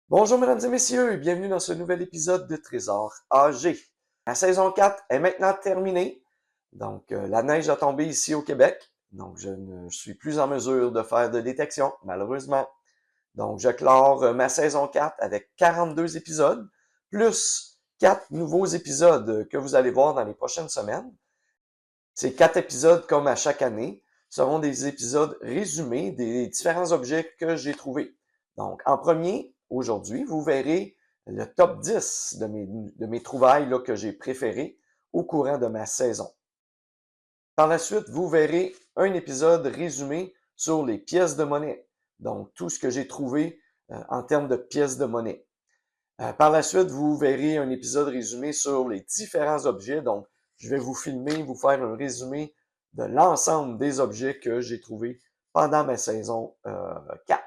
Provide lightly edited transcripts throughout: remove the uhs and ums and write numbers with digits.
Bonjour mesdames et messieurs, et bienvenue dans ce nouvel épisode de Trésor AG. La saison 4 est maintenant terminée, donc la neige a tombé ici au Québec, donc je ne suis plus en mesure de faire de détection, malheureusement. Donc je clore ma saison 4 avec 42 épisodes, plus 4 nouveaux épisodes que vous allez voir dans les prochaines semaines. Ces 4 épisodes, comme à chaque année, seront des épisodes résumés des différents objets que j'ai trouvés. Donc en premier, aujourd'hui, vous verrez le top 10 de mes trouvailles là, que j'ai préférées au courant de ma saison. Par la suite, vous verrez un épisode résumé sur les pièces de monnaie, donc tout ce que j'ai trouvé en termes de pièces de monnaie. Par la suite, vous verrez un épisode résumé sur les différents objets, donc je vais vous filmer, vous faire un résumé de l'ensemble des objets que j'ai trouvés pendant ma saison 4.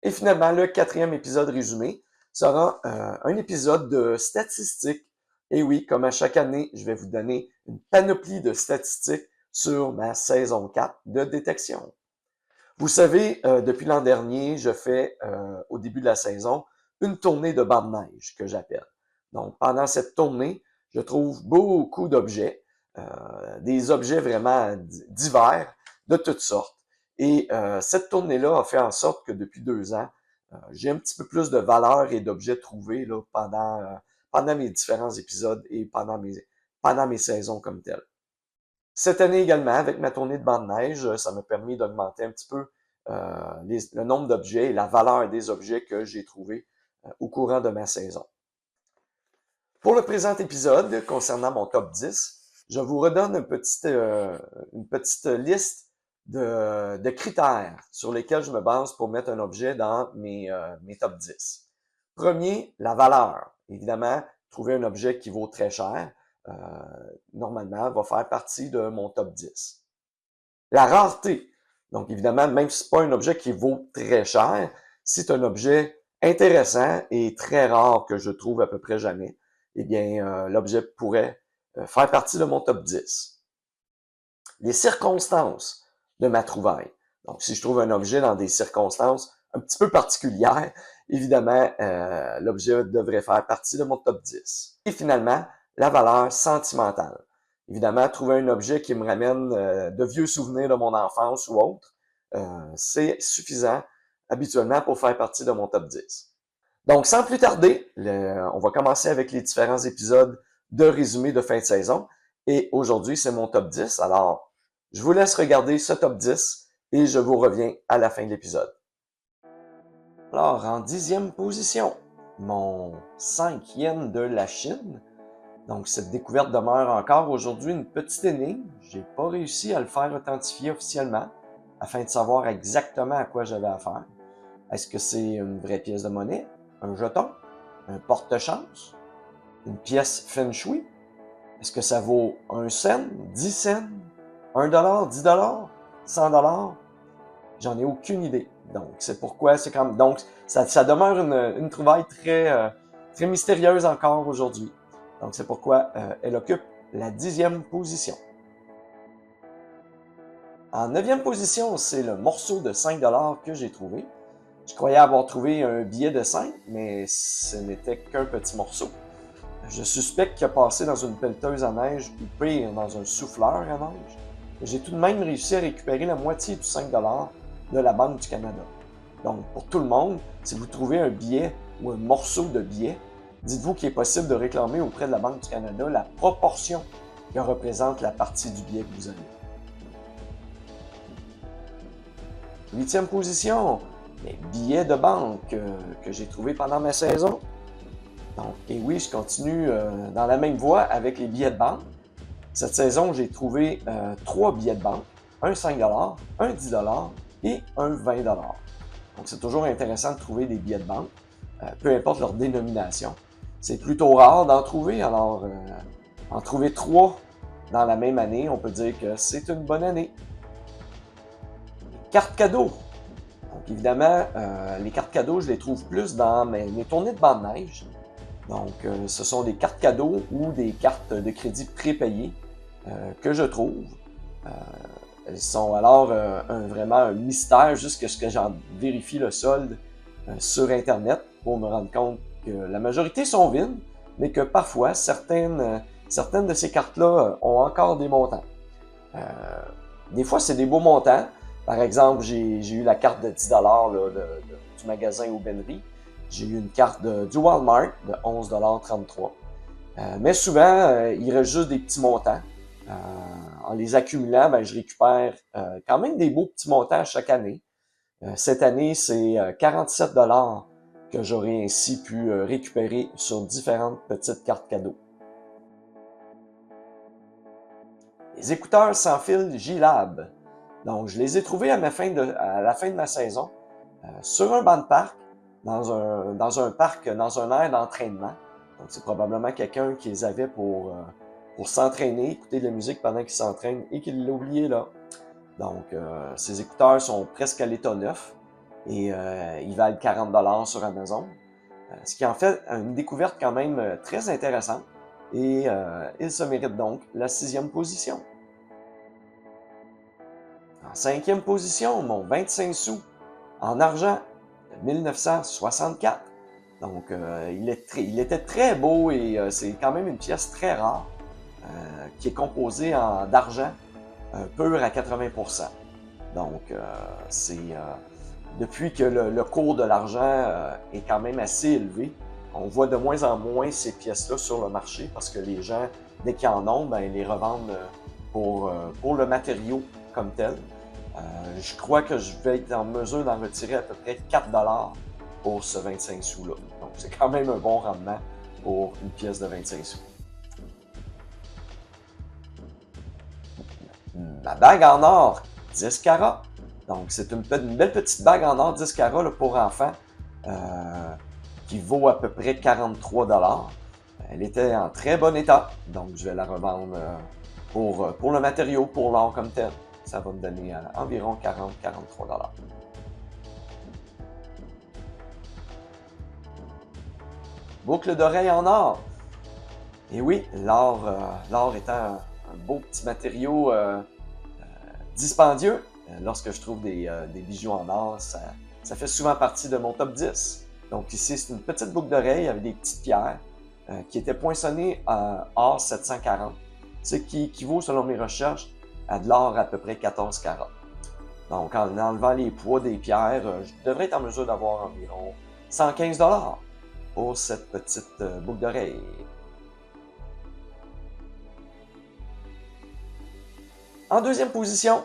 Et finalement, le quatrième épisode résumé sera un épisode de statistiques. Et oui, comme à chaque année, je vais vous donner une panoplie de statistiques sur ma saison 4 de détection. Vous savez, depuis l'an dernier, je fais, au début de la saison, une tournée de bancs de neige que j'appelle. Donc, pendant cette tournée, je trouve beaucoup d'objets, des objets vraiment divers, de toutes sortes. Et cette tournée-là a fait en sorte que depuis 2 ans, j'ai un petit peu plus de valeur et d'objets trouvés là, pendant mes différents épisodes et pendant mes saisons comme telles. Cette année également, avec ma tournée de bancs de neige, ça m'a permis d'augmenter un petit peu le nombre d'objets et la valeur des objets que j'ai trouvés au courant de ma saison. Pour le présent épisode, concernant mon top 10, je vous redonne une petite liste de critères sur lesquels je me base pour mettre un objet dans mes top 10. Premier, la valeur. Évidemment, trouver un objet qui vaut très cher, normalement, va faire partie de mon top 10. La rareté. Donc, évidemment, même si ce n'est pas un objet qui vaut très cher, si c'est un objet intéressant et très rare que je trouve à peu près jamais, eh bien, l'objet pourrait faire partie de mon top 10. Les circonstances de ma trouvaille. Donc, si je trouve un objet dans des circonstances un petit peu particulières, évidemment, l'objet devrait faire partie de mon top 10. Et finalement, la valeur sentimentale. Évidemment, trouver un objet qui me ramène de vieux souvenirs de mon enfance ou autre, c'est suffisant habituellement pour faire partie de mon top 10. Donc, sans plus tarder, on va commencer avec les différents épisodes de résumé de fin de saison. Et aujourd'hui, c'est mon top 10. Alors, je vous laisse regarder ce top 10 et je vous reviens à la fin de l'épisode. Alors, en 10e position, mon 5 yen de la Chine. Donc, cette découverte demeure encore aujourd'hui une petite énigme. J'ai pas réussi à le faire authentifier officiellement afin de savoir exactement à quoi j'avais affaire. Est-ce que c'est une vraie pièce de monnaie, un jeton, un porte-chance, une pièce feng shui? Est-ce que ça vaut 1 cent, 10 cents, 1 $, 10 $, 100 $? J'en ai aucune idée. Donc, c'est pourquoi c'est comme. Donc, ça demeure une trouvaille très mystérieuse encore aujourd'hui. Donc, c'est pourquoi elle occupe la 10e position. En 9e position, c'est le morceau de 5 $ que j'ai trouvé. Je croyais avoir trouvé un billet de 5, mais ce n'était qu'un petit morceau. Je suspecte qu'il a passé dans une pelleteuse à neige ou pire, dans un souffleur à neige. J'ai tout de même réussi à récupérer la moitié du 5 $ de la Banque du Canada. Donc, pour tout le monde, si vous trouvez un billet ou un morceau de billet, dites-vous qu'il est possible de réclamer auprès de la Banque du Canada la proportion que représente la partie du billet que vous avez. 8e position, les billets de banque que j'ai trouvés pendant ma saison. Donc, et oui, je continue dans la même voie avec les billets de banque. Cette saison, j'ai trouvé 3 billets de banque, un 5 $, un 10 $ et un 20 $. Donc, c'est toujours intéressant de trouver des billets de banque, peu importe leur dénomination. C'est plutôt rare d'en trouver, alors en trouver 3 dans la même année, on peut dire que c'est une bonne année. Les cartes cadeaux. Donc évidemment, les cartes cadeaux, je les trouve plus dans mes tournées de bande neige. Donc ce sont des cartes cadeaux ou des cartes de crédit prépayées que je trouve. Elles sont alors vraiment un mystère jusqu'à ce que j'en vérifie le solde sur Internet pour me rendre compte que la majorité sont vides, mais que parfois, certaines de ces cartes-là ont encore des montants. Des fois, c'est des beaux montants. Par exemple, j'ai eu la carte de 10$ là, du magasin Aubainerie. J'ai eu une carte du Walmart de 11,33$. Mais souvent, il reste juste des petits montants. En les accumulant, ben, je récupère quand même des beaux petits montants chaque année. Cette année, c'est 47$ que j'aurais ainsi pu récupérer sur différentes petites cartes cadeaux. Les écouteurs sans fil J-Lab. Donc, je les ai trouvés à la fin de ma saison sur un banc de parc, dans un parc, dans un aire d'entraînement. Donc, c'est probablement quelqu'un qui les avait pour s'entraîner, écouter de la musique pendant qu'il s'entraîne et qu'il l'a oublié là. Donc, ces écouteurs sont presque à l'état neuf et ils valent 40$ sur Amazon. Ce qui en fait une découverte quand même très intéressante et ils se méritent donc la 6e position. En 5e position, mon 25 sous en argent de 1964. Donc, il était très beau et c'est quand même une pièce très rare qui est composée d'argent pur à 80%. Donc, depuis que le cours de l'argent est quand même assez élevé, on voit de moins en moins ces pièces-là sur le marché parce que les gens, dès qu'ils en ont, ben, ils les revendent pour le matériau comme tel. Je crois que je vais être en mesure d'en retirer à peu près 4$ pour ce 25 sous-là. Donc, c'est quand même un bon rendement pour une pièce de 25 sous. Ma bague en or, 10 carats. Donc, c'est une belle petite bague en or 10 carats là, pour enfants qui vaut à peu près 43$. Elle était en très bon état, donc je vais la revendre pour le matériau, pour l'or comme tel. Ça va me donner environ 40-43$. Boucle d'oreille en or. Et oui, l'or étant un beau petit matériau dispendieux, lorsque je trouve des bijoux en or, ça fait souvent partie de mon top 10. Donc ici, c'est une petite boucle d'oreille avec des petites pierres qui était poinçonnée en or 740, ce qui équivaut, selon mes recherches, à de l'or à peu près 14 carats. Donc, en enlevant les poids des pierres, je devrais être en mesure d'avoir environ 115$ pour cette petite boucle d'oreille. En 2e position,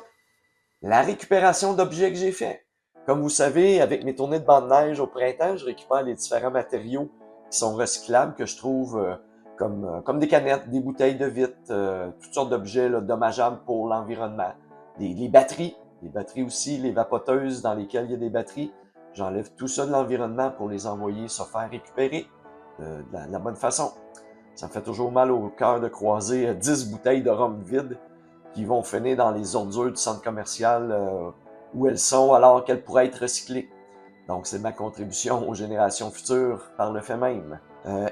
la récupération d'objets que j'ai fait. Comme vous savez, avec mes tournées de bande neige au printemps, je récupère les différents matériaux qui sont recyclables, que je trouve comme des canettes, des bouteilles de vitre, toutes sortes d'objets dommageables pour l'environnement. Les batteries aussi, les vapoteuses dans lesquelles il y a des batteries. J'enlève tout ça de l'environnement pour les envoyer se faire récupérer de la bonne façon. Ça me fait toujours mal au cœur de croiser 10 bouteilles de rhum vide qui vont finir dans les ordures du centre commercial où elles sont alors qu'elles pourraient être recyclées. Donc, c'est ma contribution aux générations futures par le fait même.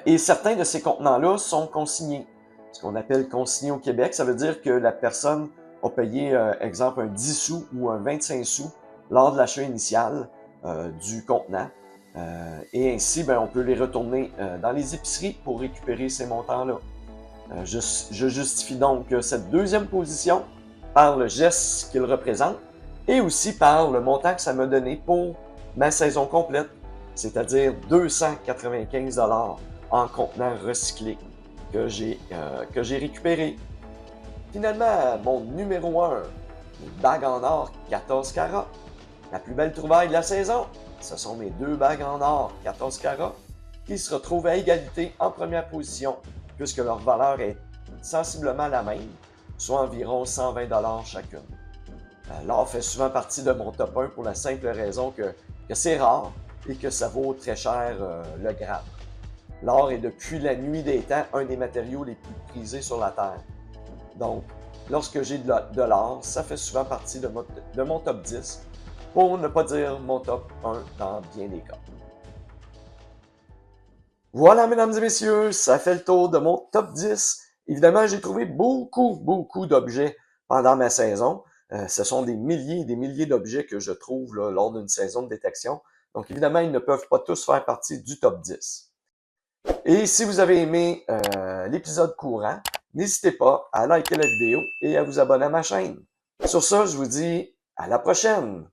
Et certains de ces contenants-là sont consignés. Ce qu'on appelle consigné au Québec, ça veut dire que la personne a payé, exemple, un 10 sous ou un 25 sous lors de l'achat initial du contenant. Et ainsi, ben, on peut les retourner dans les épiceries pour récupérer ces montants-là. Je justifie donc cette 2e position par le geste qu'il représente et aussi par le montant que ça m'a donné pour ma saison complète, c'est-à-dire 295$ en contenants recyclés que j'ai récupéré. Finalement, mon numéro 1, une bague en or 14 carats. La plus belle trouvaille de la saison, ce sont mes 2 bagues en or 14 carats qui se retrouvent à égalité en première position puisque leur valeur est sensiblement la même, soit environ 120$ chacune. L'or fait souvent partie de mon top 1 pour la simple raison que c'est rare et que ça vaut très cher le gramme. L'or est depuis la nuit des temps un des matériaux les plus prisés sur la Terre. Donc, lorsque j'ai de l'art, ça fait souvent partie de mon top 10, pour ne pas dire mon top 1 dans bien des cas. Voilà, mesdames et messieurs, ça fait le tour de mon top 10. Évidemment, j'ai trouvé beaucoup d'objets pendant ma saison. Ce sont des milliers et des milliers d'objets que je trouve là, lors d'une saison de détection. Donc, évidemment, ils ne peuvent pas tous faire partie du top 10. Et si vous avez aimé l'épisode courant, n'hésitez pas à liker la vidéo et à vous abonner à ma chaîne. Sur ça, je vous dis à la prochaine!